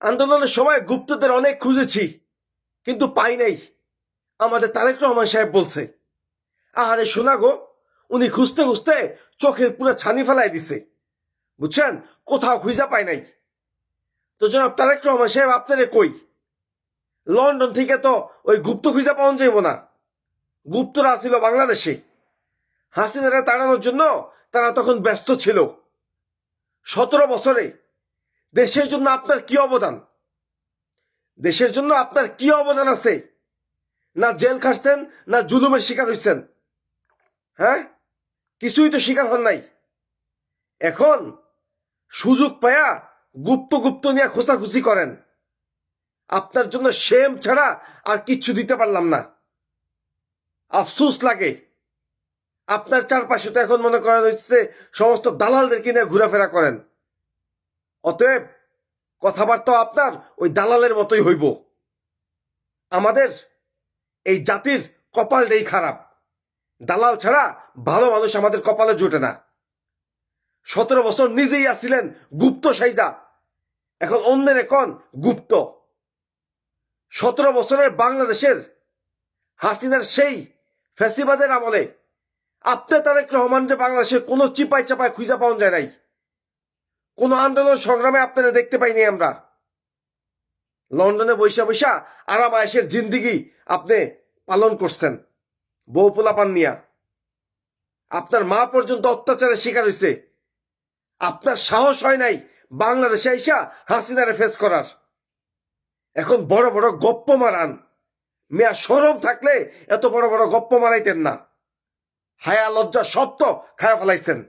আন্দোলনের সময় গুপ্তদের অনেক খুঁজেছি, কিন্তু পাই নাই। আমাদের তারেক রহমান সাহেব বলছে, আহারে শোনা গো, উনি খুঁজতে খুঁজতে চোখের পুরো ছানি ফেলাই দিছে, বুঝছেন, কোথাও খুঁজা পাই নাই। তো জনাব তারেক রহমান সাহেব আপনারে কই, লন্ডন থেকে তো ওই গুপ্ত খুঁজা পাওয়া যাইব না। গুপ্তরা ছিল বাংলাদেশে, হাসিনারা তাড়ানোর জন্য তারা তখন ব্যস্ত ছিল। 17 বছরে দেশের জন্য আপনার কি অবদান? দেশের জন্য আপনার কি অবদান আছে? না জেল খাটছেন, না জুলুমের শিকার হয়েছেন, হ্যাঁ, কিছুই তো শিকার হন নাই। এখন সুযোগ পায়া গুপ্ত গুপ্ত নিয়ে খোঁচাখুচি করেন। আপনার জন্য শেম ছাড়া আর কিচ্ছু দিতে পারলাম না। আফসোস লাগে। আপনার চারপাশে তো এখন মনে করা হচ্ছে সমস্ত দালালদেরকে নিয়ে ঘোরাফেরা করেন। অতএব কথাবার্তা আপনার ওই দালালের মতোই হইব। আমাদের এই জাতির কপালটাই খারাপ। দালাল ছাড়া ভালো মানুষ আমাদের কপালে জোটে না। 17 বছর নিজেই আসছিলেন গুপ্ত সাইজা, এখন অন্যের এখন গুপ্ত। 17 বছরের বাংলাদেশের হাসিনার সেই ফ্যাসিবাদের আমলে আপনি তারেক রহমানের বাংলাদেশের কোনো চিপাই চাপায় খুঁজে পাওয়া যায় নাই। কোনো আন্দোলন সংগ্রামে আপনারা দেখতে পাইনি আমরা। লন্ডনে বৈশা বৈশা আরাম আয়েশের জিন্দিগি আপনি পালন করছেন বউ পোলাপান নিয়া। আপনার মা পর্যন্ত অত্যাচারের শিকার হয়েছে। আপনার সাহস হয় নাই বাংলাদেশে আইসা হাসিনারে ফেস করার। এখন বড় বড় গপ্প মারান। মেয়া শরম থাকলে এত বড় বড় গপ্প মারাইতেন না। হায়া লজ্জা সব তো খায়া ফেলাইছেন।